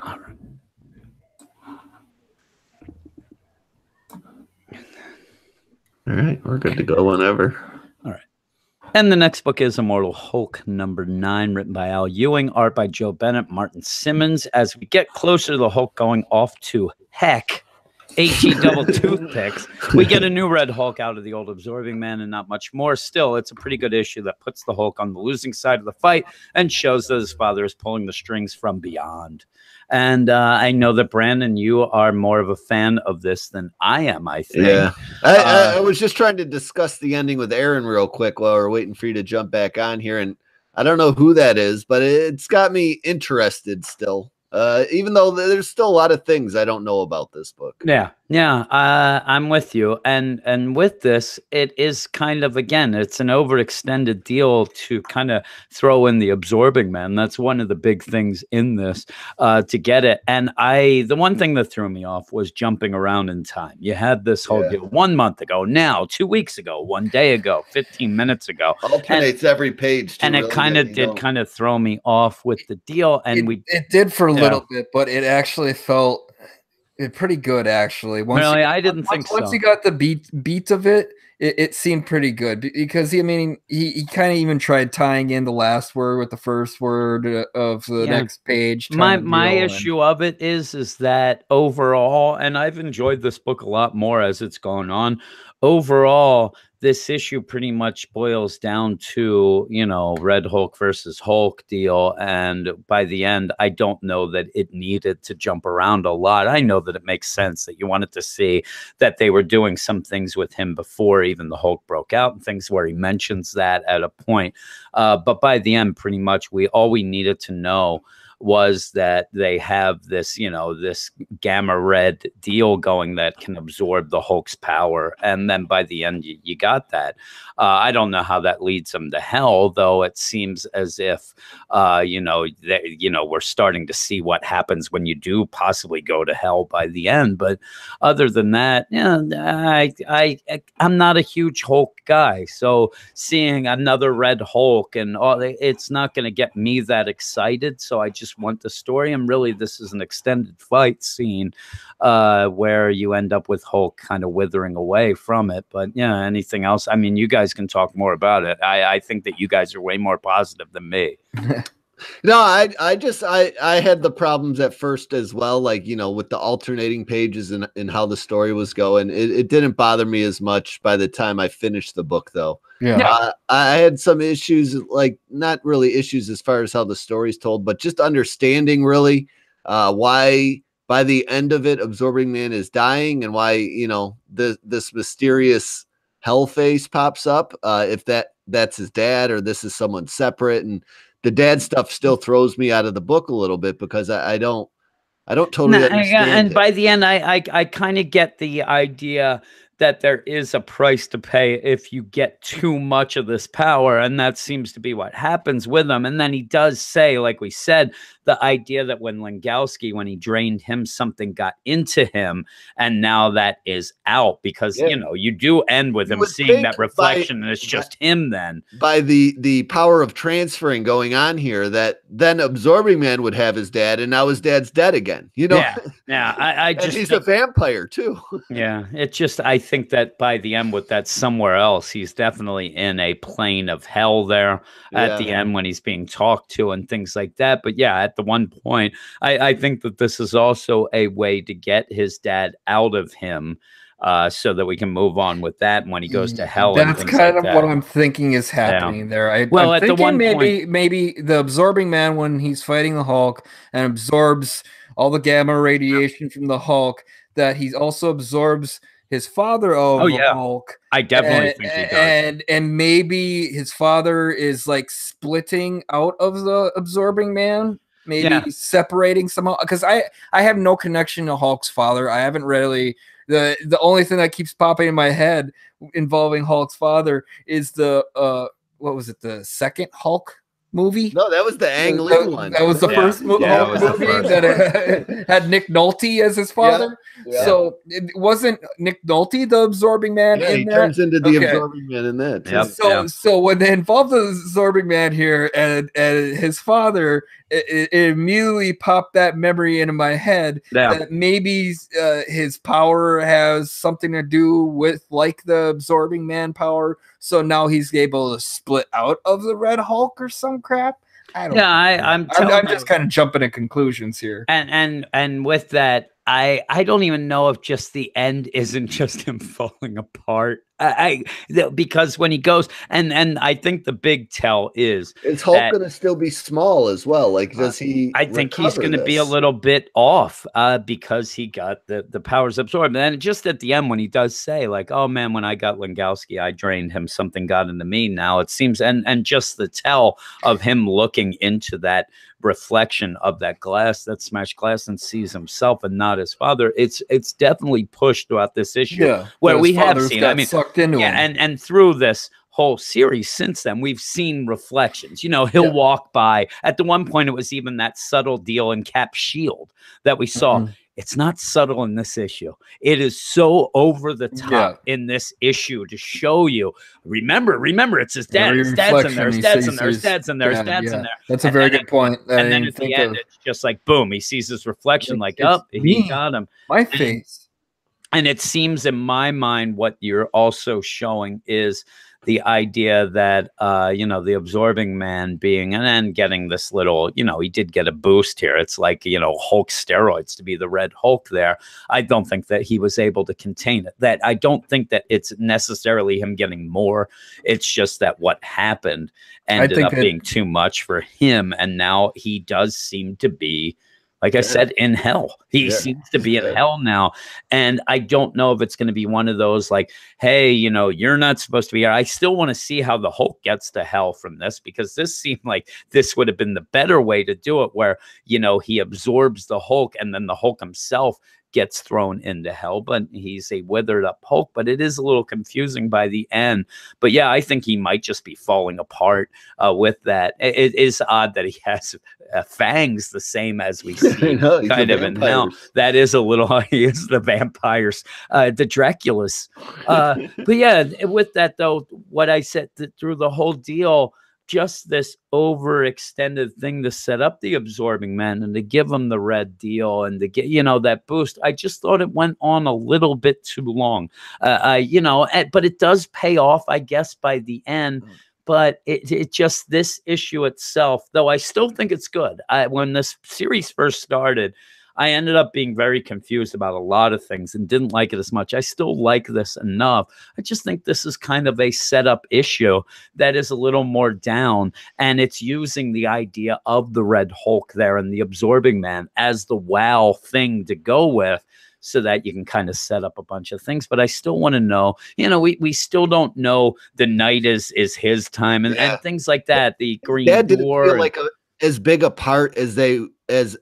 All right. All right, we're good to go whenever. All right. And the next book is Immortal Hulk #9, written by Al Ewing, art by Joe Bennett, Martin Simmons. As we get closer to the Hulk going off to heck, HE double toothpicks, we get a new Red Hulk out of the old Absorbing Man and not much more. Still, it's a pretty good issue that puts the Hulk on the losing side of the fight and shows that his father is pulling the strings from beyond. And I know that, Brandon, you are more of a fan of this than I am, I think. Yeah. I was just trying to discuss the ending with Aaron real quick while we're waiting for you to jump back on here. And I don't know who that is, but it's got me interested still. Even though there's still a lot of things I don't know about this book. Yeah, I'm with you, and with this, it is kind of, again, it's an overextended deal to kind of throw in the Absorbing Man. That's one of the big things in this to get it. And the one thing that threw me off was jumping around in time. You had this whole deal 1 month ago, now 2 weeks ago, 1 day ago, 15 minutes ago, alternates every page, and it kind of did kind of throw me off with the deal. And it did for a little bit, but it actually felt pretty good, actually. I didn't think so. Once you got the beat of it, it seemed pretty good, because he kind of even tried tying in the last word with the first word of the next page. My issue of it is that overall, and I've enjoyed this book a lot more as it's gone on, overall, this issue pretty much boils down to, Red Hulk versus Hulk deal. And by the end, I don't know that it needed to jump around a lot. I know that it makes sense that you wanted to see that they were doing some things with him before even the Hulk broke out, and things where he mentions that at a point. But by the end, pretty much all we needed to know was that they have this, this gamma red deal going that can absorb the Hulk's power. And then by the end, you got that. I don't know how that leads them to hell, though. It seems as if, we're starting to see what happens when you do possibly go to hell by the end. But other than that, I'm not a huge Hulk guy. So seeing another Red Hulk and all, it's not going to get me that excited. So I just want the story, and really this is an extended fight scene where you end up with Hulk kind of withering away from it. But yeah, anything else? I mean, you guys can talk more about it. I think that you guys are way more positive than me. No, I had the problems at first as well, like, with the alternating pages and how the story was going. It didn't bother me as much by the time I finished the book, though. Yeah. I had some issues, like not really issues as far as how the story's told, but just understanding really why by the end of it, Absorbing Man is dying, and why, this mysterious hell face pops up, if that's his dad or this is someone separate. And the dad stuff still throws me out of the book a little bit, because I don't totally understand. And by the end, I kind of get the idea that there is a price to pay if you get too much of this power, and that seems to be what happens with him. And then he does say, like we said, the idea that when Langowski, when he drained him, something got into him, and now that is out, because you do end with him seeing that reflection, and it's just him then. By the power of transferring going on here, that then Absorbing Man would have his dad, and now his dad's dead again. Yeah. I just and he's a vampire too. Yeah, it's just, I think that by the end with that somewhere else, he's definitely in a plane of hell there at the end when he's being talked to and things like that. But yeah, at the one point, I think that this is also a way to get his dad out of him, so that we can move on with that. And when he goes to hell, that's kind of what I'm thinking is happening there. I'm at thinking the one point, maybe the Absorbing Man, when he's fighting the Hulk and absorbs all the gamma radiation from the Hulk, that he also absorbs his father of the Hulk. I definitely think he does. And maybe his father is like splitting out of the Absorbing Man, maybe separating somehow. Because I have no connection to Hulk's father. I haven't really. The only thing that keeps popping in my head involving Hulk's father is the what was it? The second Hulk movie? No, that was the Ang Lee one. That was the first movie that had Nick Nolte as his father. Yeah. So it wasn't Nick Nolte the Absorbing Man in that? Turns into the Absorbing Man in that. So when they involve the Absorbing Man here and his father, it immediately popped that memory into my head that maybe his power has something to do with like the absorbing man power. So now he's able to split out of the Red Hulk or some crap. I don't know. I'm just kind of jumping to conclusions here. And with that, I don't even know if just the end isn't just him falling apart. Because when he goes and I think the big tell is Hulk going to still be small as well? Like, does he? I think he's going to be a little bit off because he got the powers absorbed. And just at the end, when he does say like, "Oh man, when I got Langowski, I drained him. Something got into me." Now it seems, and just the tell of him looking into that reflection of that glass, that smashed glass, and sees himself and not his father. It's definitely pushed throughout this issue where we have seen. I mean, sucked into him. and through this whole series since then, we've seen reflections. You know, he'll walk by. At the one point, it was even that subtle deal in Cap's shield that we saw. It's not subtle in this issue. It is so over the top in this issue to show you. Remember, it's his dad. His dad's in there. His dad's in there. His dad's in there. His dad's in there. That's a very good point. And then at the end, it's just like boom. He sees his reflection. Like, oh, he got him. My face. And it seems in my mind, what you're also showing is the idea that, you know, the absorbing man being, and then getting this little, you know, he did get a boost here. It's like, you know, Hulk steroids to be the Red Hulk there. I don't think that he was able to contain it. That I don't think that it's necessarily him getting more. It's just that what happened ended up being too much for him. And now he does seem to be, like I said, in hell. He seems to be in hell now. And I don't know if it's going to be one of those like, hey, you know, you're not supposed to be here. I still want to see how the Hulk gets to hell from this, because this seemed like this would have been the better way to do it, where, you know, he absorbs the Hulk and then the Hulk himself gets thrown into hell, but he's a withered up Hulk. But it is a little confusing by the end. But yeah, I think he might just be falling apart with that. It is odd that he has fangs the same as we see kind of in hell. That is a little, he is the vampires, the Draculas. But yeah, with that though, what I said through the whole deal, just this overextended thing to set up the absorbing man and to give him the red deal and to get, you know, that boost. I just thought it went on a little bit too long, you know, but it does pay off, I guess, by the end. But it just, this issue itself, though I still think it's good. When this series first started, I ended up being very confused about a lot of things and didn't like it as much. I still like this enough. I just think this is kind of a setup issue that is a little more down, and it's using the idea of the Red Hulk there and the absorbing man as the wow thing to go with, so that you can kind of set up a bunch of things. But I still want to know, you know, we still don't know the night is his time and things like that. The Green Door didn't feel like as big a part as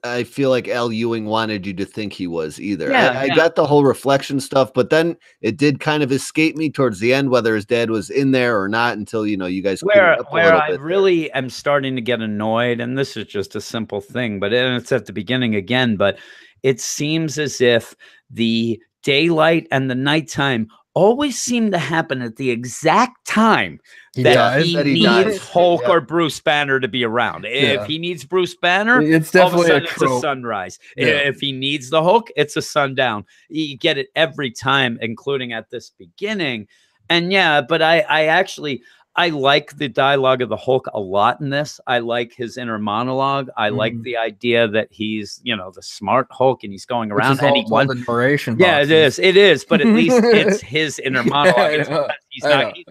I feel like Al Ewing wanted you to think he was either. I got the whole reflection stuff, but then it did kind of escape me towards the end, whether his dad was in there or not, until, you know, you guys where I really am starting to get annoyed. And this is just a simple thing, but it's at the beginning again, but it seems as if the daylight and the nighttime always seem to happen at the exact time that he needs Hulk or Bruce Banner to be around. If he needs Bruce Banner, it's definitely it's a sunrise. If he needs the Hulk, it's a sundown. You get it every time, including at this beginning. And yeah, but I like the dialogue of the Hulk a lot in this. I like his inner monologue. I like the idea that he's, you know, the smart Hulk and he's going around and he wants the narration. Yeah, it is. But at least it's his inner monologue. He's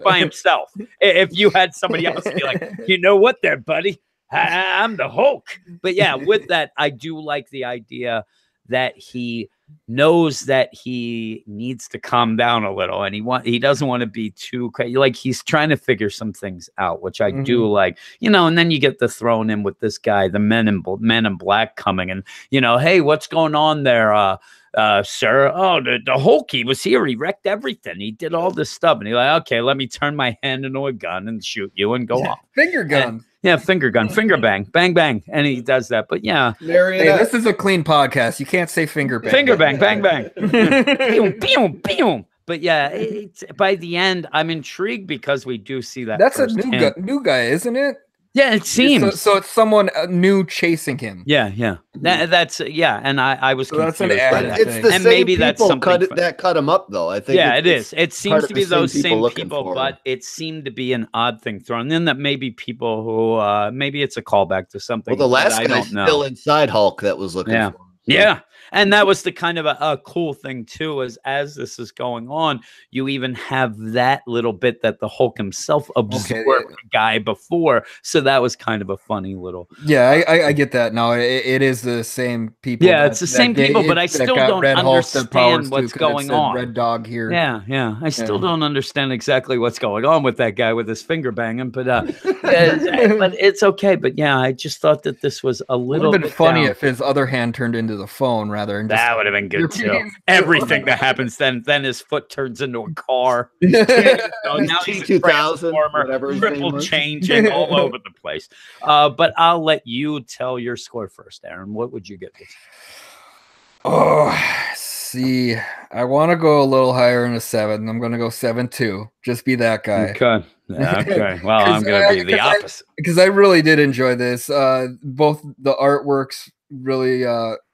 by himself. If you had somebody else be like, you know what there, buddy? I'm the Hulk. But yeah, with that, I do like the idea that he knows that he needs to calm down a little, and he doesn't want to be too crazy. Like, he's trying to figure some things out, which I do like, you know. And then you get the thrown in with this guy, the men in black coming, and, you know, hey, what's going on there, sir? Oh, the Hulk, he was here, he wrecked everything, he did all this stuff, and he's like, okay, let me turn my hand into a gun and shoot you and go off. Finger gun. Finger gun, finger bang, bang, bang. And he does that. But yeah. Hey, this is a clean podcast. You can't say finger bang. Finger bang, bang, bang. Boom, boom, boom. But yeah, by the end, I'm intrigued because we do see that. That's a new guy, isn't it? Yeah, it seems. So it's someone new chasing him. Yeah. That's and I was So that's confused an by added that. It's thing. the And same maybe that's people something that cut him up, though. I think. Yeah, it it's is. It part seems of to the be those people same looking people, for but him. it seemed to be an odd thing thrown in that maybe people who maybe it's a callback to something. Well, the last I guy's don't know. still inside Hulk that was looking Yeah. for him. So. Yeah. And that was the kind of a cool thing too, is as this is going on, you even have that little bit that the Hulk himself absorbed the guy before. So that was kind of a funny little. Yeah, I get that now. It is the same people. Yeah, it's the same people, but I still don't understand what's going on. Red Dog here. Yeah. I still don't understand exactly what's going on with that guy with his finger banging, but but it's okay. But yeah, I just thought that this was a little bit funny down. if his other hand turned into the phone rather than that would have been good too. Everything that happens then his foot turns into a car. So now he's a transformer, triple changing all over the place. But I'll let you tell your score first, Aaron. What would you get this? Oh, see, I want to go a little higher in a 7. I'm going to go 7.2. Just be that guy. Okay. Okay. Well, I'm going to be the opposite. Because I really did enjoy this. Both the artworks really.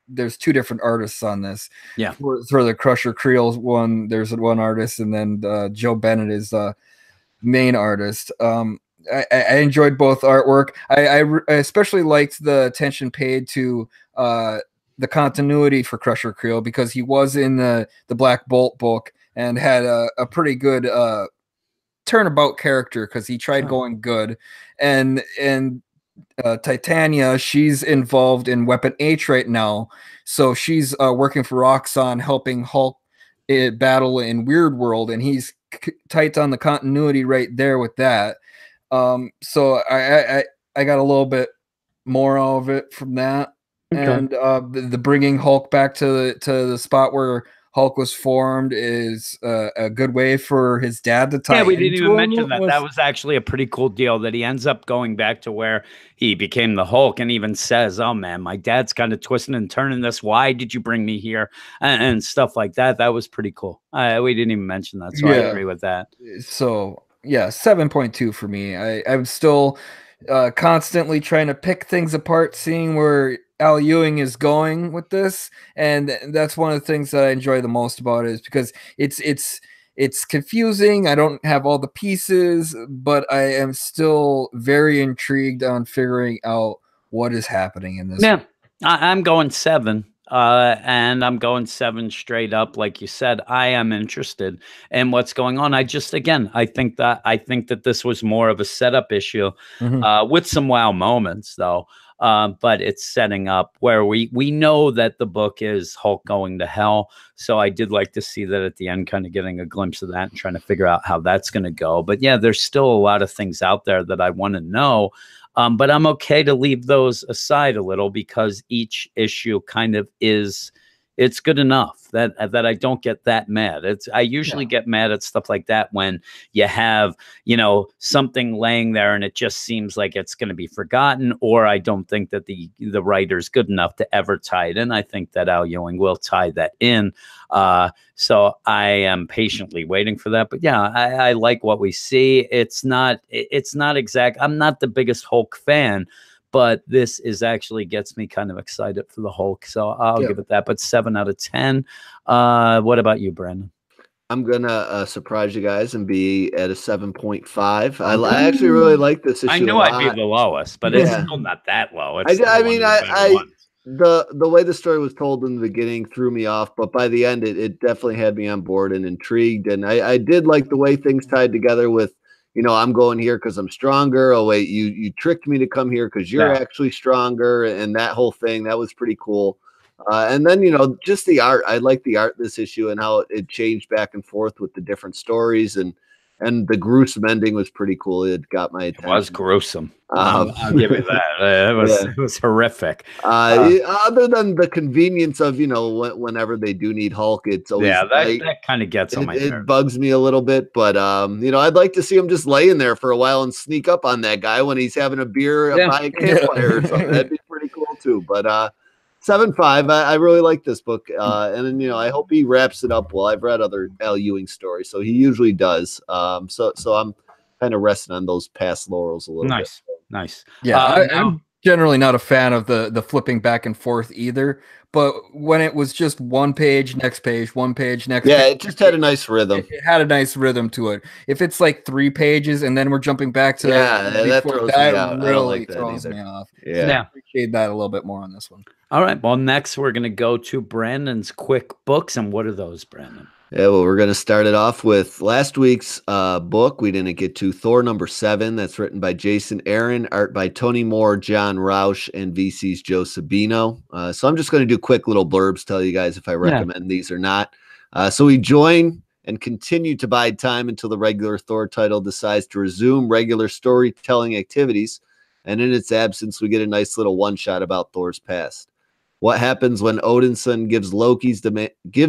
There's 2 different artists on this. Yeah. For the Crusher Creel one, there's one artist, and then Joe Bennett is the main artist. I enjoyed both artwork. I especially liked the attention paid to the continuity for Crusher Creel, because he was in the Black Bolt book and had a pretty good turnabout character, because he tried going good. And Titania, she's involved in Weapon H right now, so she's working for Roxxon, helping Hulk battle in Weird World, and he's tight on the continuity right there with that. So I got a little bit more of it from that. Okay. And the bringing Hulk back to the spot where Hulk was formed is a good way for his dad to tie. Yeah, we didn't even mention that. That was actually a pretty cool deal, that he ends up going back to where he became the Hulk, and even says, "Oh man, my dad's kind of twisting and turning this. Why did you bring me here?" and stuff like that. That was pretty cool. We didn't even mention that, so I agree with that. So yeah, 7.2 for me. I'm still constantly trying to pick things apart, seeing where Al Ewing is going with this, and that's one of the things that I enjoy the most about it, is because it's confusing. I don't have all the pieces, but I am still very intrigued on figuring out what is happening in this. Yeah, I'm going 7. And I'm going 7 straight up. Like you said, I am interested in what's going on. I think that this was more of a setup issue, with some wow moments though. But it's setting up where we know that the book is Hulk going to hell. So I did like to see that at the end, kind of getting a glimpse of that and trying to figure out how that's going to go. But yeah, there's still a lot of things out there that I want to know. But I'm okay to leave those aside a little, because each issue kind of it's good enough that I don't get that mad. I usually get mad at stuff like that when you have, something laying there and it just seems like it's going to be forgotten, or I don't think that the writer's good enough to ever tie it in. I think that Al Ewing will tie that in. So I am patiently waiting for that. But yeah, I like what we see. It's not exact. I'm not the biggest Hulk fan, but this is actually gets me kind of excited for the Hulk. So I'll give it that, but 7 out of 10. What about you, Brandon? I'm gonna surprise you guys and be at a 7.5. I actually really like this issue. I knew I'd be the lowest, but it's still not that low. It's the way the story was told in the beginning threw me off, but by the end, it definitely had me on board and intrigued. And I did like the way things tied together with, I'm going here because I'm stronger. Oh wait, you tricked me to come here because you're actually stronger, and that whole thing, that was pretty cool. And then, just the art. I like the art this issue and how it changed back and forth with the different stories, and the gruesome ending was pretty cool. It got my attention. It was gruesome. I'll give you that. It was horrific. Other than the convenience of, whenever they do need Hulk, it's always that kind of gets on my nerves. It bugs me a little bit, but I'd like to see him just laying there for a while and sneak up on that guy when he's having a beer by a campfire or something. That'd be pretty cool too. But 7.5. I really like this book, and I hope he wraps it up well. I've read other Al Ewing stories, so he usually does. So I'm kind of resting on those past laurels a little bit. Nice. Yeah, Now, I'm generally not a fan of the flipping back and forth either. But when it was just one page, next page, one page, next Yeah, page, it just had a nice rhythm. it had a nice rhythm to it. If it's like 3 pages and then we're jumping back to that before, throws that me out. I don't really like that throws either. me off. Yeah. So I appreciate that a little bit more on this one. all right. Well, next we're going to go to Brandon's quick books. And what are those, Brandon? Yeah, well, we're going to start it off with last week's book. We didn't get to Thor #7. That's written by Jason Aaron, art by Tony Moore, John Roush, and VC's Joe Sabino. So I'm just going to do quick little blurbs, tell you guys if I recommend these or not. So we join and continue to bide time until the regular Thor title decides to resume regular storytelling activities. And in its absence, we get a nice little one-shot about Thor's past. What happens when Odinson gives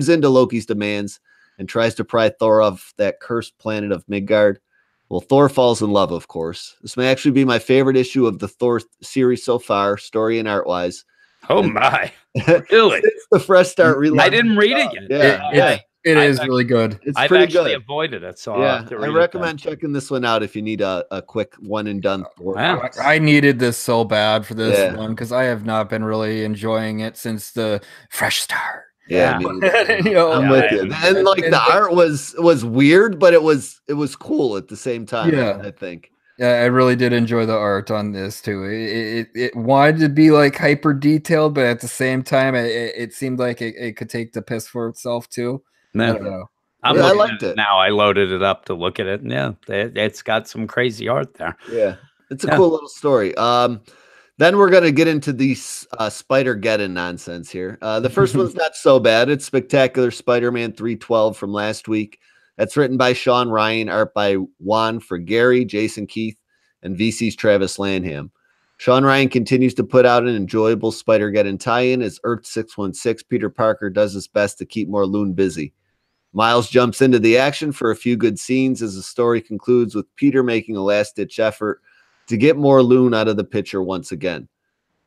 in to Loki's demands and tries to pry Thor off that cursed planet of Midgard? Well, Thor falls in love, of course. This may actually be my favorite issue of the Thor series so far, story and art-wise. Oh, my. Really? It's the fresh start. I didn't read it yet. Yeah. It is really good. It's I've pretty actually good. avoided it, so Yeah, I recommend checking this one out if you need a quick one and done. Wow. I needed this so bad for this one because I have not been really enjoying it since the fresh start. Yeah, You know, I'm with you. And like the art was weird, but it was cool at the same time. Yeah. I think. Yeah, I really did enjoy the art on this too. It wanted to be like hyper detailed, but at the same time, it seemed like it could take the piss for itself too. I don't know. I liked it. Now I loaded it up to look at it. And yeah, it's got some crazy art there. Yeah, it's a cool little story. Then we're going to get into these Spider-Geddon nonsense here. The first one's not so bad. It's Spectacular Spider-Man 312 from last week. That's written by Sean Ryan, art by Juan Frigeri, Jason Keith, and VC's Travis Lanham. Sean Ryan continues to put out an enjoyable Spider-Geddon tie-in as Earth 616 Peter Parker does his best to keep Morlun busy. Miles jumps into the action for a few good scenes as the story concludes with Peter making a last-ditch effort to get Morlun out of the picture once again.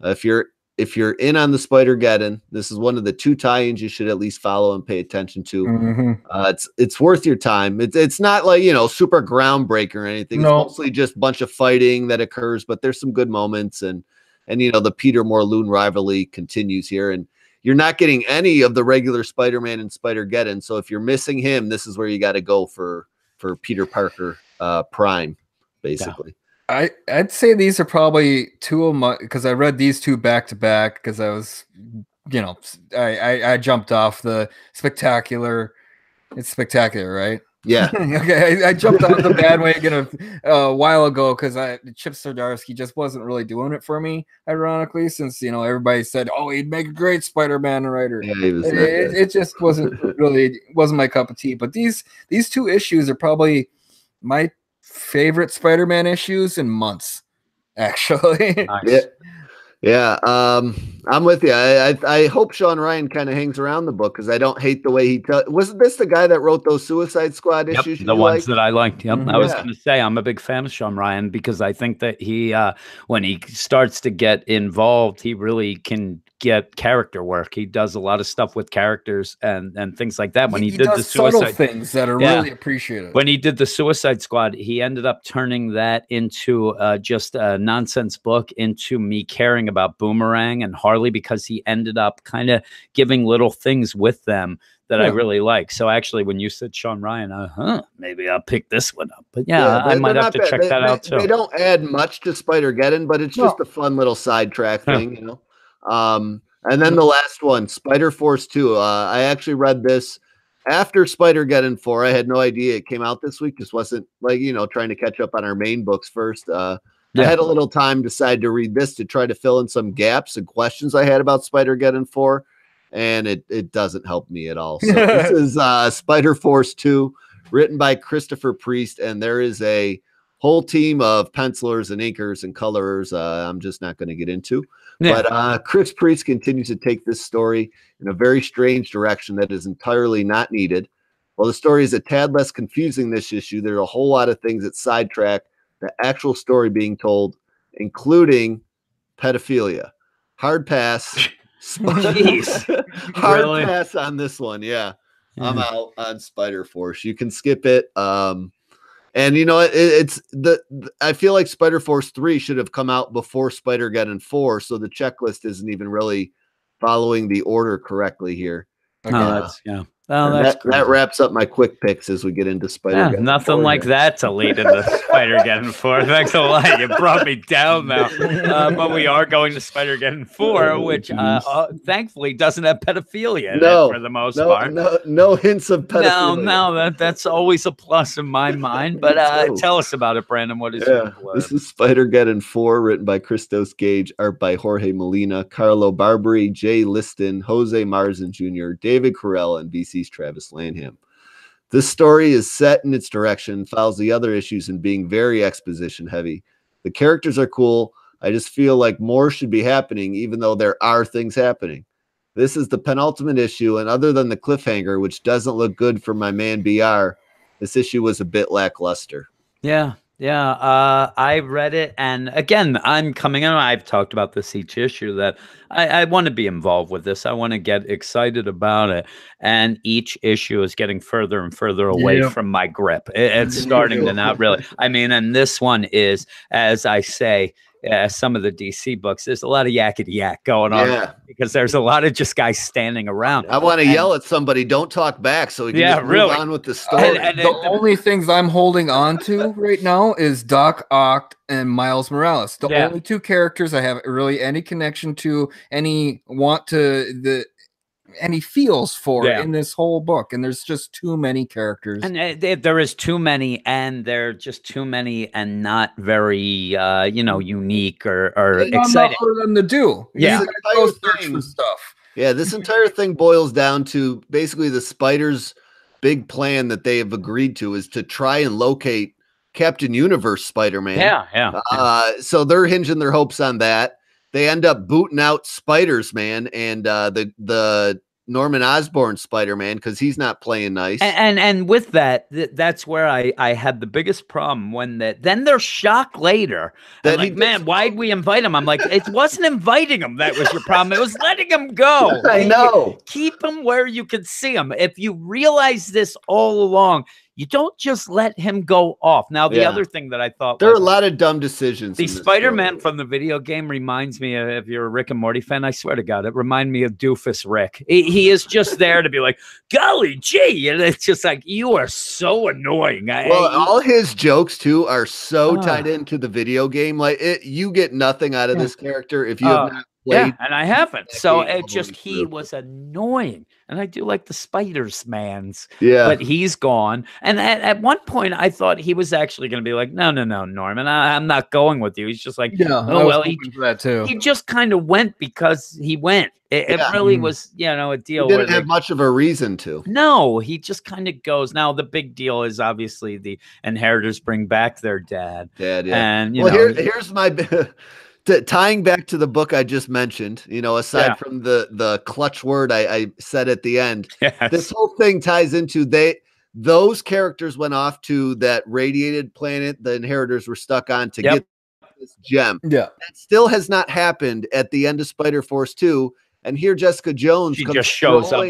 If you're in on the Spider-Geddon, this is one of the 2 tie-ins you should at least follow and pay attention to. Mm-hmm. It's worth your time. It's not like, super groundbreaker or anything. No. It's mostly just a bunch of fighting that occurs, but there's some good moments, and the Peter Morlun rivalry continues here, and you're not getting any of the regular Spider-Man and Spider-Geddon. So if you're missing him, this is where you got to go for Peter Parker Prime, basically. Yeah. I'd say these are probably 2 of my, because I read these 2 back to back because I was, I jumped off the Spectacular. It's Spectacular, right? Yeah. Okay, I jumped off the bandwagon a while ago because Chip Zdarsky just wasn't really doing it for me, ironically, since everybody said, "Oh, he'd make a great Spider-Man writer." Yeah, he was it just wasn't my cup of tea. But these 2 issues are probably my favorite Spider-Man issues in months, actually. Nice. Yeah. I'm with you. I hope Sean Ryan kind of hangs around the book because I don't hate the way he wasn't this the guy that wrote those Suicide Squad issues? The ones that I liked. Yep. I was Yeah. going to say I'm a big fan of Sean Ryan because I think that he, when he starts to get involved, he really can get character work. He does a lot of stuff with characters and things like that. When he did the subtle Suicide things that are really appreciated. When he did the Suicide Squad, he ended up turning that into just a nonsense book into me caring about Boomerang and Harley because he ended up kind of giving little things with them that I really like. So actually, when you said Sean Ryan, maybe I'll pick this one up. But I might have to check that out too. They don't add much to Spider-Geddon, but it's just a fun little sidetrack thing, And then the last one, Spider-Force 2. I actually read this after Spider-Geddon 4. I had no idea it came out this week. Just wasn't trying to catch up on our main books first. I had a little time, decided to read this to try to fill in some gaps and questions I had about Spider-Geddon 4, and it doesn't help me at all. So this is Spider-Force 2, written by Christopher Priest, and there is a whole team of pencilers and inkers and colorers I'm just not going to get into. Yeah. But Chris Priest continues to take this story in a very strange direction that is entirely not needed. While the story is a tad less confusing this issue, there are a whole lot of things that sidetrack the actual story being told, including pedophilia. Hard pass. Hard pass on this one. Yeah. I'm out on Spider-Force. You can skip it. And you know, it's I feel like Spider Force 3 should have come out before Spider-Geddon 4, so the checklist isn't even really following the order correctly here. That's well, that wraps up my quick picks as we get into Spider-Geddon. Nothing like that to lead into Spider-Geddon 4. Thanks a lot. You brought me down now. But we are going to Spider-Geddon 4, which thankfully doesn't have pedophilia in it for the most part. No hints of pedophilia. No, that's always a plus in my mind. But tell us about it, Brandon. What is your blurb? This is Spider-Geddon 4, written by Christos Gage, art by Jorge Molina, Carlo Barbary, Jay Liston, Jose Marzan Jr., David Carell, and BC's Travis Lanham. This story is set in its direction, follows the other issues in being very exposition heavy. The characters are cool. I just feel like more should be happening, even though there are things happening. This is the penultimate issue, and other than the cliffhanger, which doesn't look good for my man BR, this issue was a bit lackluster. Yeah. I read it, and again, I'm coming in. I've talked about this each issue that I want to be involved with this. I want to get excited about it, and each issue is getting further and further away from my grip. It's starting to not really. I mean, and this one is, as I say, some of the DC books, there's a lot of yakety yak going on because there's a lot of just guys standing around. I want to yell at somebody, don't talk back, so we can just move on with the story. The only things I'm holding on to right now is Doc Ock and Miles Morales. The only two characters I have really any connection to, any feels for in this whole book, and there's just too many characters, and there is too many, and they're just too many, and not very unique or exciting for them to do. Go search for stuff. This entire thing boils down to basically the Spider's big plan that they have agreed to is to try and locate Captain Universe Spider-Man. So they're hinging their hopes on that. They end up booting out Spiders-Man and the Norman Osborn Spider-Man because he's not playing nice. And with that, that's where I had the biggest problem when then they're shocked later. That like, man, why'd we invite him? I'm like, it wasn't inviting him that was your problem. It was letting him go. I know. Keep him where you could see him. If you realize this all along, you don't just let him go off. Now, the other thing that I thought there are a lot of dumb decisions. The Spider-Man from the video game reminds me of, if you're a Rick and Morty fan, I swear to God, it reminded me of Doofus Rick. He is just there to be like, golly gee. And it's just like, you are so annoying. All his jokes, too, are so tied into the video game. Like, you get nothing out of this character if you have not played. And I haven't. So it just, he was annoying. And I do like the Spiders-Mans. But he's gone. And at one point, I thought he was actually going to be like, no, Norman, I'm not going with you. He's just like, he just kind of went because he went. It really was, a deal. He didn't have much of a reason to. No, he just kind of goes. Now, the big deal is obviously the inheritors bring back their dad. And, here's my... tying back to the book I just mentioned, aside from the clutch word I said at the end, this whole thing ties into those characters went off to that radiated planet the inheritors were stuck on to get this gem. That still has not happened at the end of Spider Force 2. And here Jessica Jones just shows up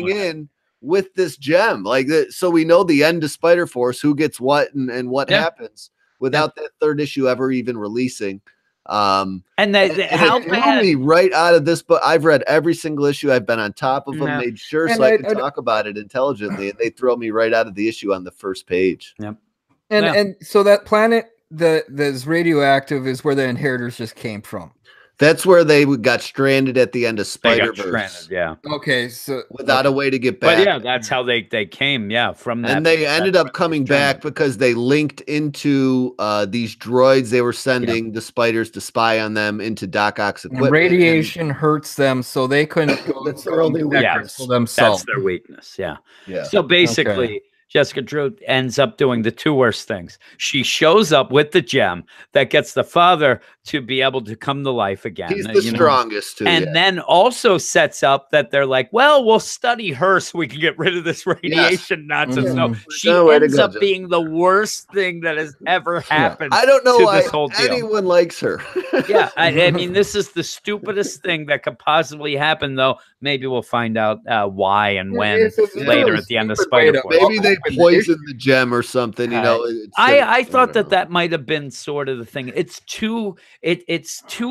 with this gem. Like that, so we know the end of Spider Force, who gets what and what happens without that third issue ever even releasing. And how bad me right out of this book. I've read every single issue. I've been on top of them, made sure so I can talk about it intelligently, and they throw me right out of the issue on the first page. And so that planet that's radioactive is where the inheritors just came from. That's where they got stranded at the end of Spider-Verse. Okay, so without a way to get back. But that's how they came. From that. And they ended up coming back because they linked into these droids they were sending the spiders to spy on them into Doc Ock's equipment. And radiation hurts them, so they couldn't go themselves. That's their weakness. So basically. Jessica Drew ends up doing the two worst things. She shows up with the gem that gets the father to be able to come to life again. He's the strongest, too. And then also sets up that they're like, well, we'll study her so we can get rid of this radiation nonsense. No, she ends up being the worst thing that has ever happened. I don't know why anyone likes her. I mean, this is the stupidest thing that could possibly happen, though. Maybe we'll find out why and when later at the end of Spider-Force. Maybe they poison the gem or something. You know, I thought that might have been sort of the thing. It's too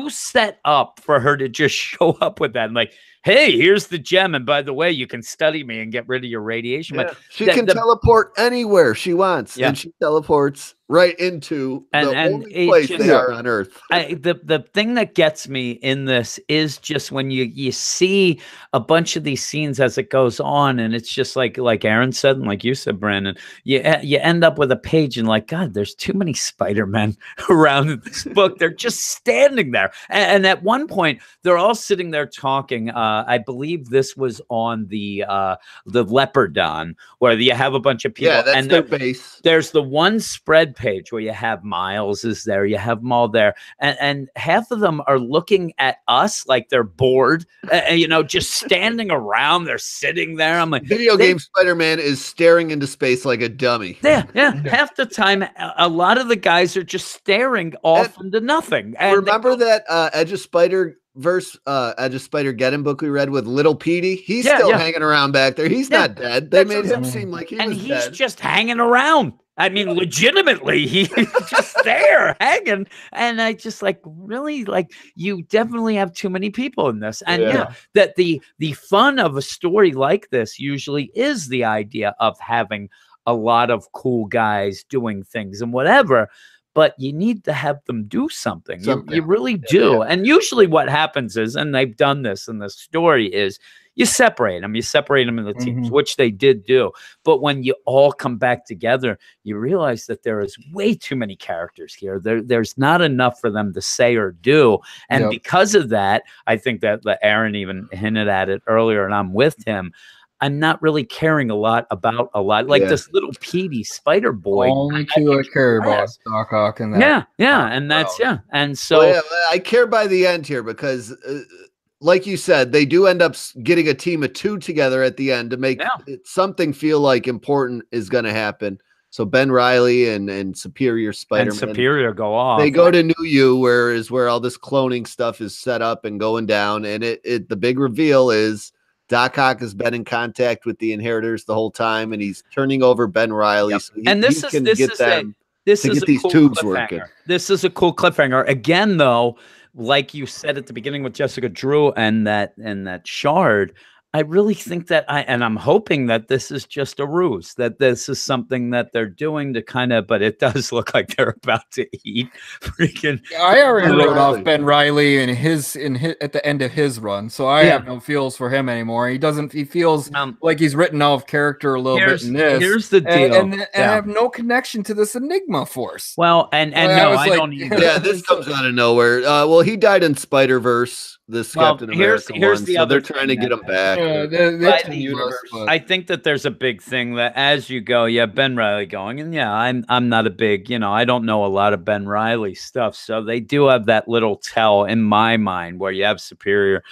set up for her to just show up with that, and like, hey, here's the gem, and by the way, you can study me and get rid of your radiation. Yeah. But she can teleport anywhere she wants, yeah. and she teleports right into the only place they are on Earth. The thing that gets me in this is just when you see a bunch of these scenes as it goes on, and it's just like Aaron said, and like you said, Brandon, you end up with a page and like, God, there's too many Spider-Men around in this book. They're just standing there, and at one point they're all sitting there talking. I believe this was on the Leopardon, where you have a bunch of people. Yeah, that's their base. There's the one spread page where you have Miles is there, you have them all there, and half of them are looking at us like they're bored, you know, just standing around. They're sitting there. I'm like, video game Spider-Man is staring into space like a dummy. Yeah. Half the time, a lot of the guys are just staring off into nothing. And remember that Edge of Spider-Geddon book we read with Little Petey? He's still hanging around back there. He's not dead. They made him seem like he was dead. And he's just hanging around. I mean, legitimately, he's just there hanging. And I just like, really, like, you definitely have too many people in this. And that the fun of a story like this usually is the idea of having a lot of cool guys doing things and whatever. But you need to have them do something. You really do. Yeah. And usually what happens is, and they've done this in the story, is you separate them. You separate them in the teams, which they did do. But when you all come back together, you realize that there is way too many characters here. There's not enough for them to say or do. And because of that, I think that Aaron even hinted at it earlier, and I'm with him. I'm not really caring a lot about a lot. Like this little Petey Spider Boy. Only two I care about, Doc Ock and that. Yeah. And that's, And so I care by the end here because like you said, they do end up getting a team of two together at the end to make something feel like important is going to happen. So Ben Reilly and Superior Spider-Man. And Superior go off. They go to New U, where all this cloning stuff is set up and going down. And the big reveal is Doc Ock has been in contact with the Inheritors the whole time, and he's turning over Ben Reilly. So this is these tubes working. This is a cool cliffhanger. Again, though, like you said at the beginning with Jessica Drew and that shard, I really think that I'm hoping that this is just a ruse, that this is something that they're doing to kind of, but it does look like they're about to eat freaking. I already wrote off Ben Reilly and his at the end of his run, so I have no feels for him anymore. He feels like he's written out of character a little bit in this. Here's the deal. And I have no connection to this Enigma Force. Well, and no, I don't either. Yeah, this comes out of nowhere. Well, he died in Spider-Verse. This Captain America here's the other. They're trying to get him back. I think that there's a big thing that as you go, Ben Reilly going, and I'm not a big, I don't know a lot of Ben Reilly stuff, so they do have that little tell in my mind where you have Superior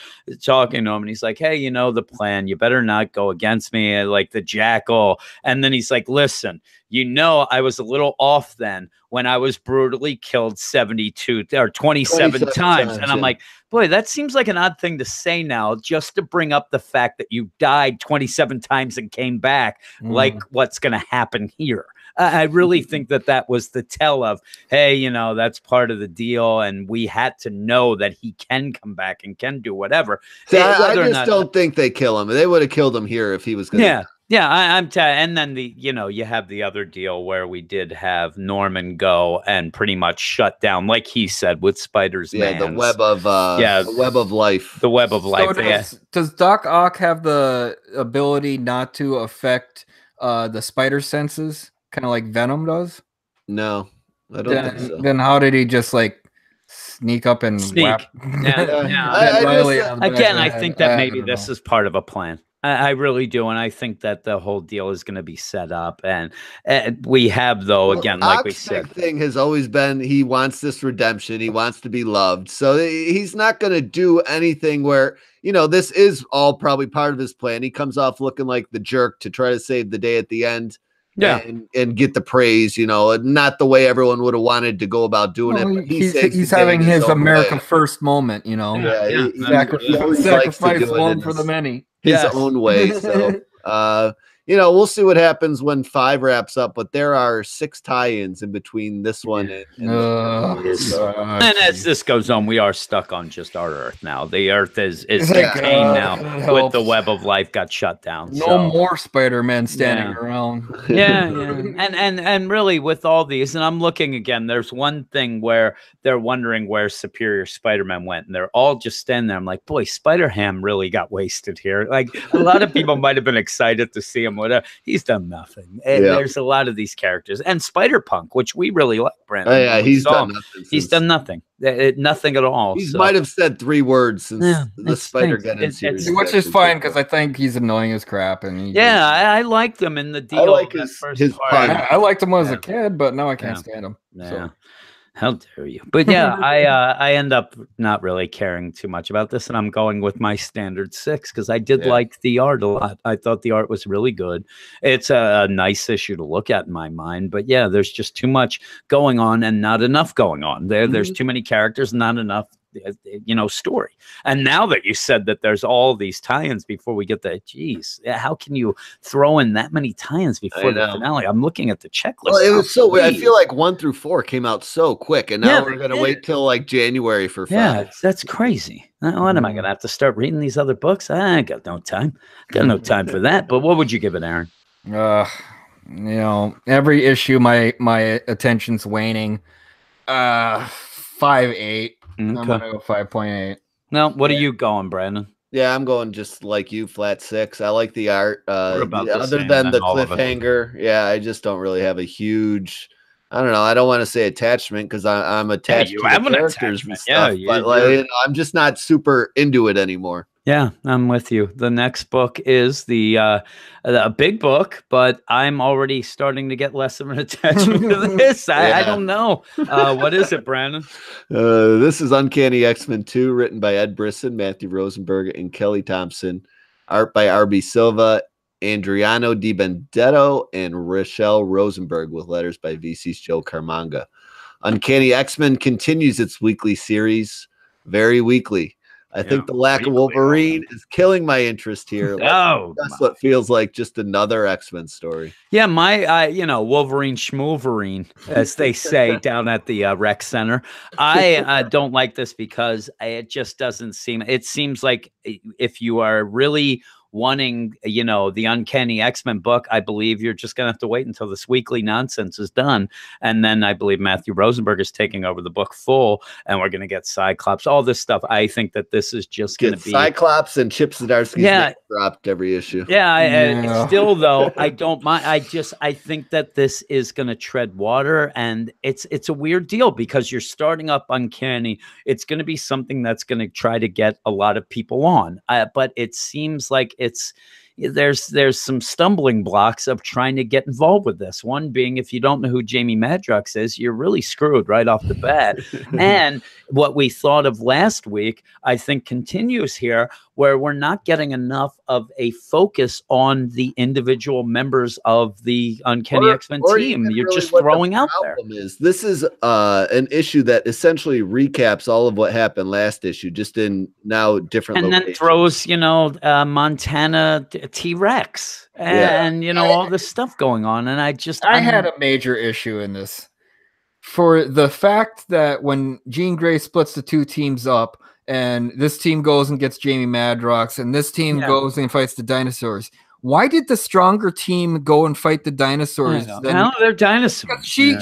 talking to him, and he's like, hey, the plan, you better not go against me like the Jackal, and then he's like, listen, I was a little off then when I was brutally killed 27 times. And I'm like, boy, that seems like an odd thing to say now, just to bring up the fact that you died 27 times and came back, like what's going to happen here. I really think that was the tell of, hey, that's part of the deal. And we had to know that he can come back and can do whatever. I just don't think they kill him. They would have killed him here if he was going to. Yeah, and then you have the other deal where we did have Norman go and pretty much shut down, like he said, with Spider's the web of the web of life. The web of life. So does Doc Ock have the ability not to affect the spider senses, kind of like Venom does? No, I don't think so. Then how did he just like sneak up and whap? I think that maybe this is part of a plan. I really do, and I think that the whole deal is going to be set up, and we have, though, again, like we said, thing has always been he wants this redemption, he wants to be loved, so he's not going to do anything where this is all probably part of his plan. He comes off looking like the jerk to try to save the day at the end, and get the praise, not the way everyone would have wanted to go about doing it. But he's having his America First moment, he sacrifice one for the many. His own way. So you know, we'll see what happens when 5 wraps up, but there are 6 tie-ins in between this one and as this goes on, we are stuck on just our Earth now. The Earth is contained now with the web of life got shut down. No more Spider-Man standing around. And really with all these, and I'm looking again, there's one thing where they're wondering where Superior Spider-Man went, and they're all just standing there. I'm like, boy, Spider-Ham really got wasted here. Like a lot of people might have been excited to see him. Whatever, he's done nothing. And there's a lot of these characters, and Spider-Punk, which we really like, Brandon. Oh, yeah, he's done nothing. He's done nothing. Nothing at all. He might have said 3 words since the Spider-Gwen series, which is fine because I think he's annoying as crap. And I liked him in the deal. I like his I liked him as a kid, but now I can't stand him. So. How dare you? But yeah, I end up not really caring too much about this, and I'm going with my standard 6 because I did like the art a lot. I thought the art was really good. It's a nice issue to look at in my mind, but yeah, there's just too much going on and not enough going on. There's too many characters, not enough story. And now that you said that there's all these tie-ins before we get the how can you throw in that many tie-ins before the finale? I'm looking at the checklist. Well, it was so weird. I feel like 1 through 4 came out so quick, and now we're gonna wait till like January for 5. Yeah, that's crazy. What am I gonna have to start reading these other books? I got no time. Got no time for that. But what would you give it, Aaron? Every issue my attention's waning. 5.8. I'm gonna go 5.8. No, what are you going, Brandon? Yeah, I'm going just like you, flat 6. I like the art. Other than the cliffhanger, I just don't really have a huge. I don't know. I don't want to say attachment because I'm attached to the characters and stuff, but I'm just not super into it anymore. Yeah, I'm with you. The next book is a big book, but I'm already starting to get less of an attachment to this. I don't know. What is it, Brandon? This is Uncanny X-Men 2, written by Ed Brisson, Matthew Rosenberg, and Kelly Thompson. Art by R.B. Silva, Adriano Di Benedetto, and Rochelle Rosenberg, with letters by VC's Joe Carmanga. Uncanny X-Men continues its weekly series, very weekly. I think the lack of Wolverine is killing my interest here. That's what feels like just another X-Men story. Yeah, Wolverine Schmolverine, as they say down at the rec center. I don't like this because it just doesn't seem. It seems like if you are really wanting, the Uncanny X-Men book, I believe you're just going to have to wait until this weekly nonsense is done. And then I believe Matthew Rosenberg is taking over the book full, and we're going to get Cyclops, all this stuff. I think that this is just going to be Cyclops and Chip Zdarsky's dropped every issue. Still though, I don't mind. I think that this is going to tread water, and it's a weird deal because you're starting up Uncanny. It's going to be something that's going to try to get a lot of people on, but it seems like there's some stumbling blocks of trying to get involved with this. One being, if you don't know who Jamie Madrox is, you're really screwed right off the bat. And what we thought of last week, I think, continues here, where we're not getting enough of a focus on the individual members of the Uncanny X-Men team. You're really just throwing out there. This is an issue that essentially recaps all of what happened last issue, just in now different and locations. Then throws, Montana T-Rex and, all this stuff going on. And I had a major issue in this for the fact that when Jean Grey splits the 2 teams up, and this team goes and gets Jamie Madrox, and this team goes and fights the dinosaurs. Why did the stronger team go and fight the dinosaurs? No, they're dinosaurs. She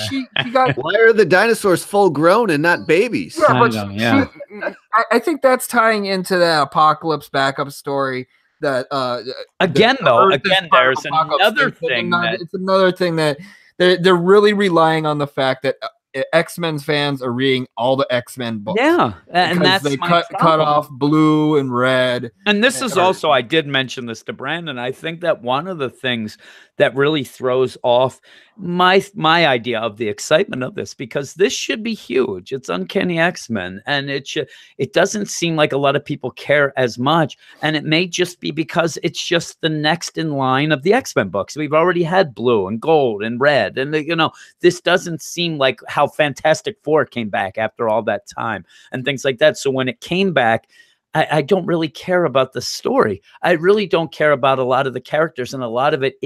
got. Why are the dinosaurs full grown and not babies? I think that's tying into that Apocalypse backup story. That there's another thing. It's another thing that they're really relying on the fact that X-Men fans are reading all the X-Men books. Yeah, and that's they cut off Blue and Red. And this is also, I did mention this to Brandon, I think that one of the things that really throws off my idea of the excitement of this, because this should be huge. It's Uncanny X-Men, and it doesn't seem like a lot of people care as much, and it may just be because it's just the next in line of the X-Men books. We've already had Blue and Gold and Red, and this doesn't seem like how Fantastic Four came back after all that time and things like that. So when it came back, I don't really care about the story. I really don't care about a lot of the characters, and a lot of it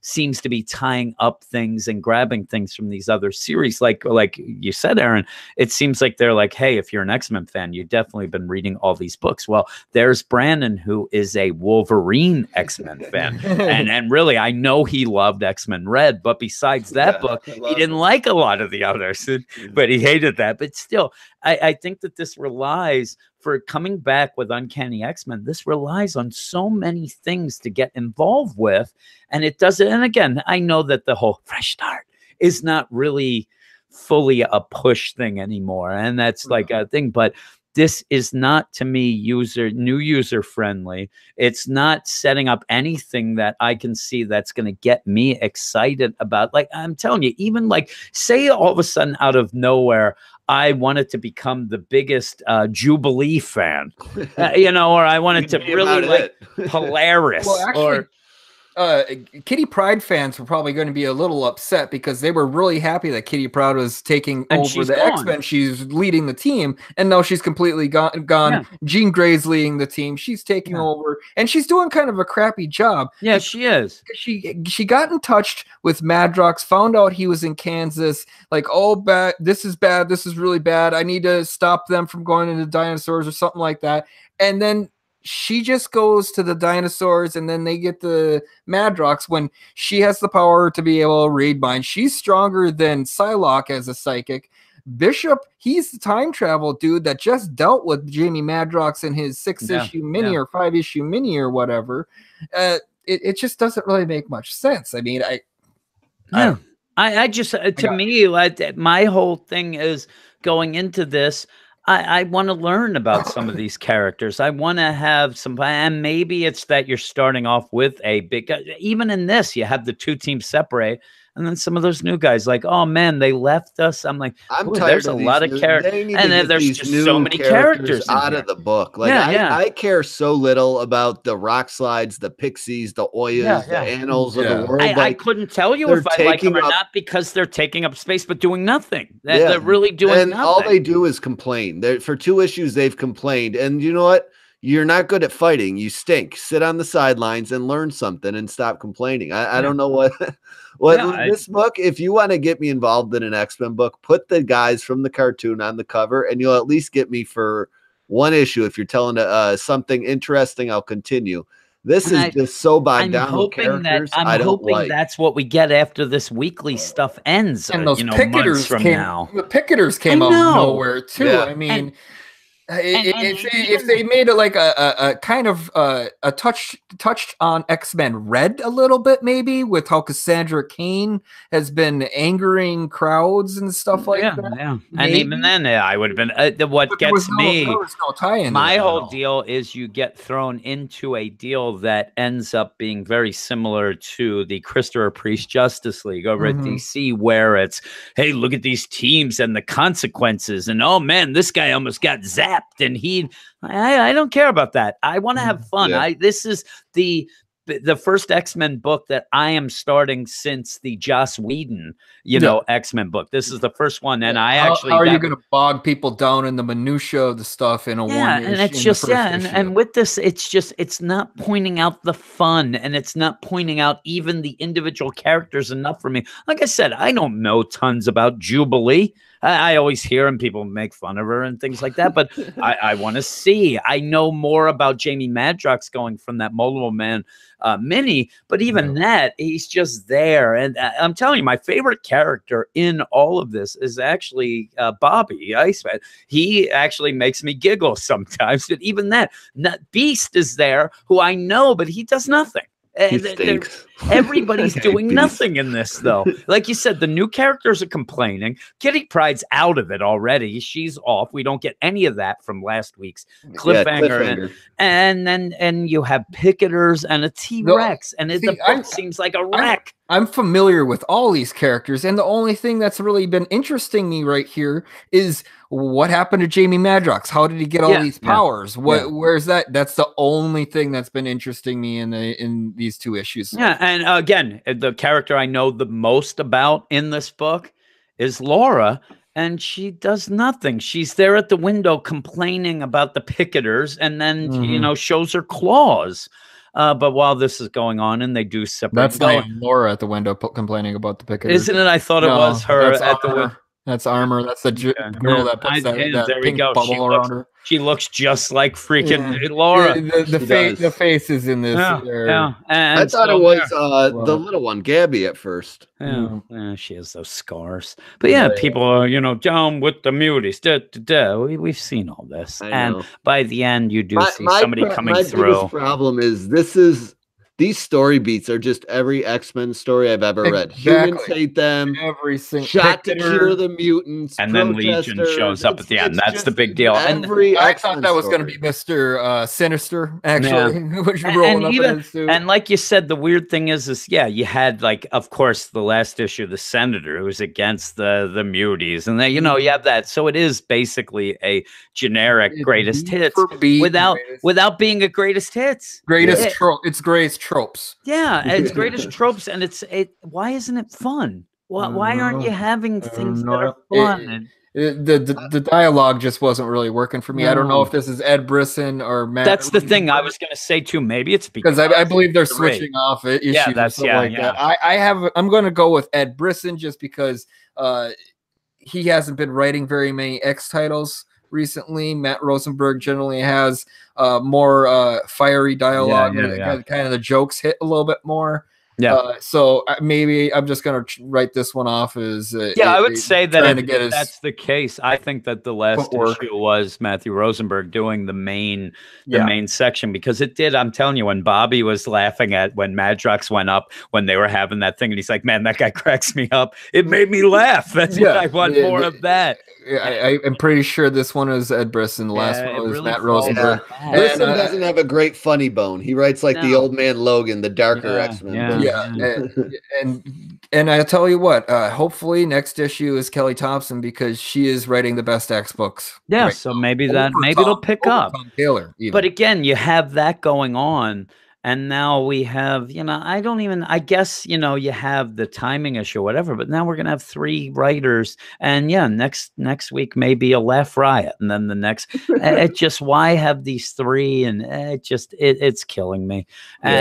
seems to be tying up things and grabbing things from these other series. Like you said, Aaron, it seems like they're like, hey, if you're an X-Men fan, you've definitely been reading all these books. Well, there's Brandon, who is a Wolverine X-Men fan. and really, I know he loved X-Men Red, but besides that book, he didn't like a lot of the others, but he hated that. But still, I think that this relies, for coming back with Uncanny X-Men, this relies on so many things to get involved with. And it doesn't. And again, I know that the whole fresh start is not really fully a push thing anymore. And that's like a thing. But this is not, to me, new user friendly. It's not setting up anything that I can see that's going to get me excited about. Like, I'm telling you, even like, say all of a sudden out of nowhere, I wanted to become the biggest Jubilee fan, or I wanted to really like Polaris. Well, actually, Kitty Pryde fans were probably going to be a little upset because they were really happy that Kitty Pryde was taking over the X-Men. She's leading the team, and now she's completely gone. Yeah. Jean Grey's leading the team. She's taking over, and she's doing kind of a crappy job. Yeah, she is. She got in touch with Madrox, found out he was in Kansas. Like, oh, bad. This is bad. This is really bad. I need to stop them from going into dinosaurs or something like that. And then she just goes to the dinosaurs, and then they get the Madrox when she has the power to be able to read minds. She's stronger than Psylocke as a psychic. Bishop, he's the time travel dude that just dealt with Jamie Madrox in his 6-issue mini or 5-issue mini or whatever. It just doesn't really make much sense. I mean, I just, to me, like, my whole thing is going into this, I want to learn about some of these characters. I want to have some, and maybe it's that you're starting off with a big, even in this, you have the two teams separate. And then some of those new guys, like, oh man, they left us. I'm like, there's a lot of characters, and then there's just so many characters out of the book. Like, I care so little about the rock slides, the pixies, the Oyas, the annals of the world. I couldn't tell you if I like them or not because they're taking up space but doing nothing. They're really doing nothing. All they do is complain. For 2 issues, they've complained, and you know what? You're not good at fighting. You stink. Sit on the sidelines and learn something and stop complaining. I don't know what this book, if you want to get me involved in an X-Men book, put the guys from the cartoon on the cover, and you'll at least get me for 1 issue. If you're telling something interesting, I'll continue. This is just so bogged down with characters. I'm hoping that's what we get after this weekly stuff ends. And those picketers from now. The picketers came out of nowhere too. Yeah. I mean, if they made it like a kind of a touched on X-Men Red a little bit, maybe, with how Cassandra Cain has been angering crowds and stuff like that. Yeah, and even then, I would have been. What gets me, my whole deal is you get thrown into a deal that ends up being very similar to the Christopher Priest Justice League over at DC, where it's, hey, look at these teams and the consequences, and oh man, this guy almost got zapped. And I don't care about that. I want to have fun. This is the first X-Men book that I am starting since the Joss Whedon, X-Men book. This is the first one, and how are you going to bog people down in the minutia of the stuff in a one? And it's just and with this, it's not pointing out the fun, and it's not pointing out even the individual characters enough for me. Like I said, I don't know tons about Jubilee. I always hear and people make fun of her and things like that, but I want to see. I know more about Jamie Madrox going from that Multiple Man mini, but even that, he's just there. And I'm telling you, my favorite character in all of this is actually Bobby Iceman. He actually makes me giggle sometimes, but even that, Beast is there, who I know, but he does nothing. Everybody's doing nothing in this, though. Like you said, the new characters are complaining. Kitty Pryde's out of it already. She's off. We don't get any of that from last week's cliffhanger. And then you have picketers and a T-Rex, and the book seems like a wreck. I'm familiar with all these characters, and the only thing that's really been interesting me right here is what happened to Jamie Madrox. How did he get all these powers? Where's that? That's the only thing that's been interesting me in these 2 issues. Yeah, and again, the character I know the most about in this book is Laura. and she does nothing. She's there at the window complaining about the picketers, and then shows her claws. But while this is going on, and they do separate. That's not Laura at the window complaining about the picketers, isn't it? I thought it was her at the window. That's Armor. That's the girl that puts that pink bubble around her. She looks just like freaking Laura. The face is in this. And I thought it was the little one, Gabby, at first. Yeah, she has those scars. But people are, down with the muties. We've seen all this. And by the end, you do see somebody coming through. My problem is these story beats are just every X-Men story I've ever read. Humans hate them. Every single shot to cure the mutants. And then Legion shows up at the end. That's the big deal. And I thought that was going to be Mr. Sinister, actually. And like you said, the weird thing is you had, like, of course, the last issue, the Senator, who was against the muties. And then, you have that. So it is basically a generic greatest hits without being a greatest hits. It's greatest tropes. Yeah, it's greatest tropes, and why isn't it fun? Why aren't you having things that are fun? The dialogue just wasn't really working for me. No. I don't know if this is Ed Brisson or Matt. That's the thing I was going to say too. Maybe it's because I believe they're switching off issues. That. I'm going to go with Ed Brisson just because he hasn't been writing very many X titles recently. Matt Rosenberg generally has more fiery dialogue. Kind of the jokes hit a little bit more. So maybe I'm just going to write this one off as I would say that if that's the case, I think that the last issue was Matthew Rosenberg doing the main section, because it did. I'm telling you, when Bobby was laughing at when Madrox went up when they were having that thing, and he's like, "Man, that guy cracks me up." It made me laugh. That's what I want more of that. I'm pretty sure this one is Ed Brisson. The last one was really Matt Rosenberg. Brisson doesn't have a great funny bone. He writes like the old man Logan, the darker X-Men. And I tell you what, hopefully next issue is Kelly Thompson, because she is writing the best X books. Yeah, so maybe it'll pick up. Tom Taylor, but again, you have that going on. And now we have, I guess, you have the timing issue or whatever, but now we're going to have 3 writers, and next week may be a Laugh Riot. And then the next, why have these 3? And it's killing me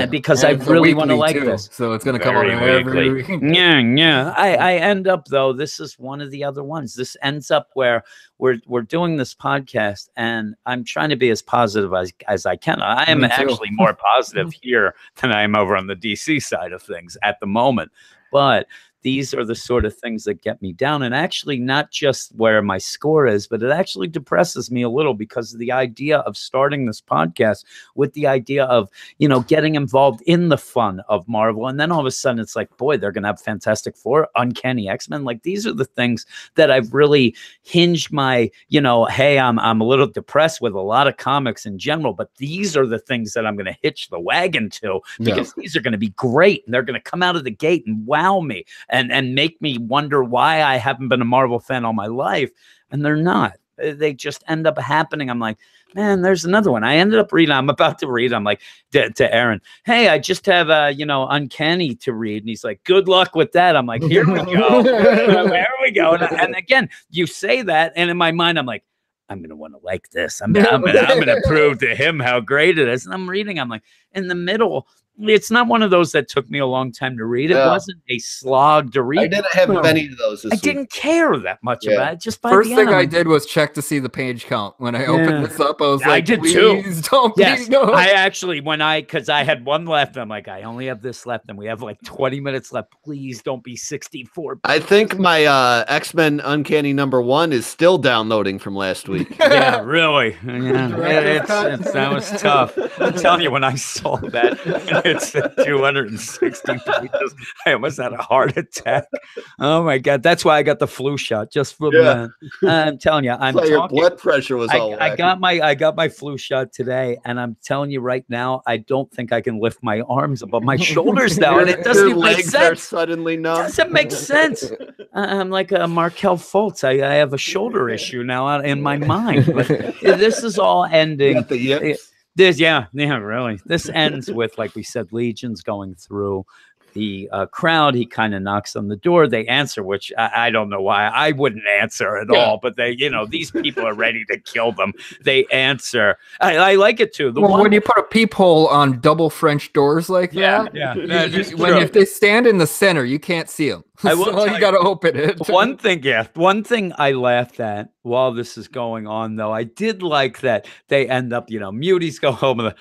because I really want to like this. So it's going to come out every week. I end up, though, this is one of the other ones. This ends up where we're doing this podcast, and I'm trying to be as positive as I can. I am actually more positive here than I am over on the DC side of things at the moment. But these are the sort of things that get me down, and actually not just where my score is, but it actually depresses me a little, because of the idea of starting this podcast with the idea of, getting involved in the fun of Marvel. And then all of a sudden it's like, boy, they're going to have Fantastic Four, Uncanny X-Men. Like, these are the things that I've really hinged my, hey, I'm a little depressed with a lot of comics in general, but these are the things that I'm going to hitch the wagon to, because these are going to be great, and they're going to come out of the gate and wow me. And make me wonder why I haven't been a Marvel fan all my life. And they're not. They just end up happening. I'm like, man, there's another one. I ended up reading. I'm about to read. I'm like to Aaron, hey, I just have Uncanny to read. And he's like, good luck with that. I'm like, here we go. There we go. And again, you say that, and in my mind, I'm like, I'm going to want to like this. I'm going to prove to him how great it is. And I'm reading. I'm like, in the middle, it's not one of those that took me a long time to read. It wasn't a slog to read. I didn't have many of those. I didn't care that much about it. Just by first thing I did was check to see the page count. When I opened this up, I was like, I did too. Don't no. I actually, because I had one left, I'm like, I only have this left, and we have like 20 minutes left. Please don't be 64. I think my X-Men Uncanny #1 is still downloading from last week. Yeah, really. Yeah, that was tough. I'm telling you, when I saw that. It's 260 pages. I almost had a heart attack. Oh my God. That's why I got the flu shot, just for that. I'm telling you, I'm talking, your blood pressure was all I got my flu shot today, and I'm telling you right now, I don't think I can lift my arms above my shoulders now. And it doesn't even make sense. Suddenly numb. It doesn't make sense. I'm like a Markel Fultz. I have a shoulder issue now in my mind. But this is all ending. Got the yips. Really. This ends with, like we said, Legions going through. the crowd. He kind of knocks on the door. They answer, which I don't know why I wouldn't answer at all, but they, you know, these people are ready to kill them. They answer. I like it too. When you put a peephole on double French doors like that, if they stand in the center, you can't see them. I will so you got to open it. One thing I laughed at while this is going on, though, I did like that they end up, you know, muties go home and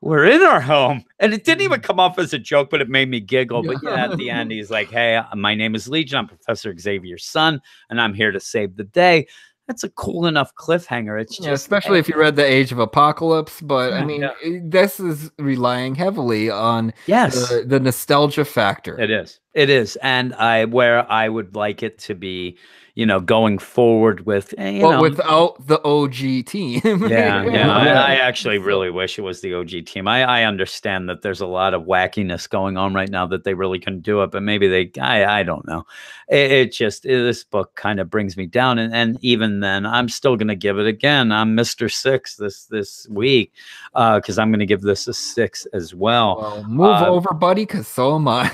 we're in our home, and it didn't even come off as a joke, but it made me giggle. But yeah, at the end, he's like, "Hey, my name is Legion. I'm Professor Xavier's son, and I'm here to save the day." That's a cool enough cliffhanger. It's just, especially if you read The Age of Apocalypse. But I mean, this is relying heavily on the nostalgia factor. It is, and where I would like it to be, you know, going forward with, without the OG team. I actually really wish it was the OG team. I understand that there's a lot of wackiness going on right now that they really couldn't do it, but maybe I don't know. This book kind of brings me down, and even then, I'm still gonna give it again. I'm Mr. 6 this week because I'm gonna give this a 6 as well. Well, move over, buddy, because so am I.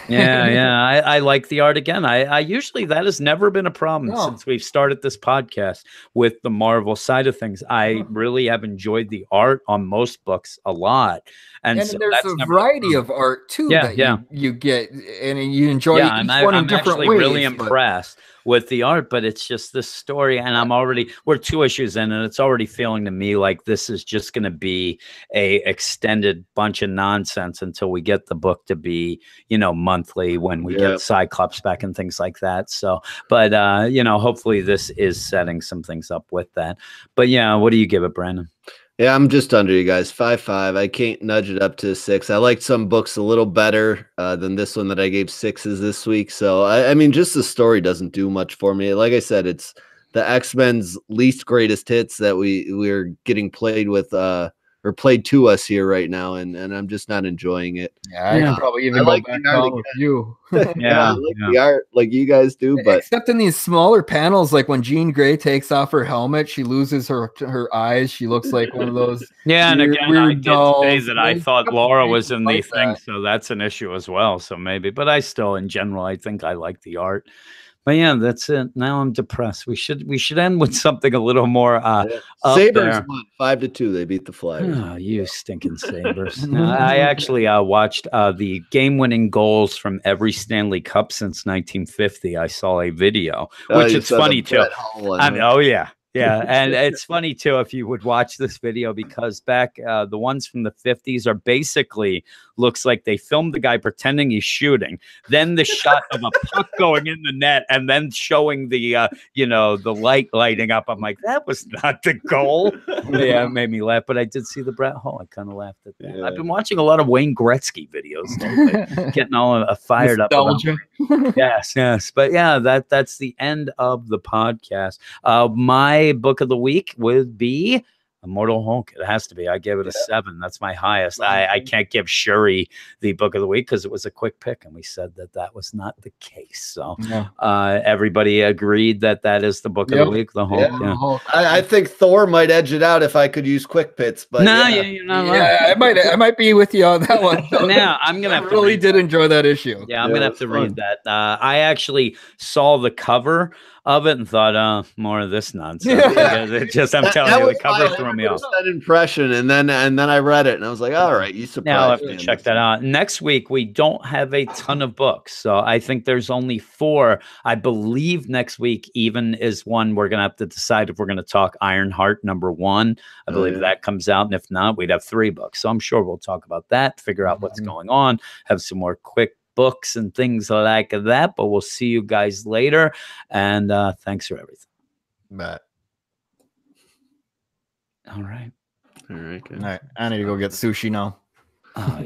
I like the art again. I usually, that has never been a problem since we've started this podcast with the Marvel side of things. I really have enjoyed the art on most books a lot. And so there's a variety of art too that you get, and you enjoy each one in different ways. Really impressed with the art, but it's just this story, and we're 2 issues in, and it's already feeling to me like this is just going to be a extended bunch of nonsense until we get the book to be, you know, monthly when we get Cyclops back and things like that. So, but you know, hopefully this is setting some things up with that. But yeah, what do you give it, Brandon? Yeah, I'm just under you guys, 5.5. I can't nudge it up to 6. I liked some books a little better than this one that I gave 6s this week. So, I mean, just the story doesn't do much for me. Like I said, it's the X-Men's least greatest hits that we're getting played with or played to us here right now, and I'm just not enjoying it. Yeah, I can probably even go back on with you. I like the art like you guys do, but except in these smaller panels, like when Jean Grey takes off her helmet, she loses her eyes. She looks like one of those. And again, I did say that I thought Laura was in the thing, so that's an issue as well. So maybe, but I still, in general, I think I like the art. But yeah, that's it. Now I'm depressed. We should end with something a little more Sabres won 5-2. They beat the Flyers. Oh, you stinking Sabres. I actually watched the game-winning goals from every Stanley Cup since 1950. I saw a video, which is funny too. Yeah, and it's funny too if you would watch this video, because back the ones from the 50s are basically looks like they filmed the guy pretending he's shooting, then the shot of a puck going in the net, and then showing the the light lighting up. I'm like, that was not the goal. Yeah, it made me laugh, but I did see the Brett Hull. I kind of laughed at that. I've been watching a lot of Wayne Gretzky videos lately, getting all fired up. Yes, but yeah, that's the end of the podcast. My book of the week would be Immortal Hulk. It has to be. I give it a 7. That's my highest. I can't give Shuri the book of the week because it was a quick pick, and we said that was not the case. So everybody agreed that is the book of the week. The Hulk. I think Thor might edge it out if I could use quick pits, but you're not right. I might be with you on that one. Now I'm gonna. I really did enjoy that issue. Yeah, I'm gonna have to read that. I actually saw the cover of it and thought, more of this nonsense. I'm telling you, the cover threw me off. That impression, and then I read it, and I was like, all right, you surprised me. Now I'll have to check that out. Next week we don't have a ton of books, so I think there's only 4. I believe next week even is one we're gonna have to decide if we're gonna talk Ironheart #1. I believe that comes out, and if not, we'd have 3 books. So I'm sure we'll talk about that, figure out what's going on, have some more quick books and things like that. But we'll see you guys later, and thanks for everything. Matt. All right. Good. All right. I need to go get sushi now. Oh,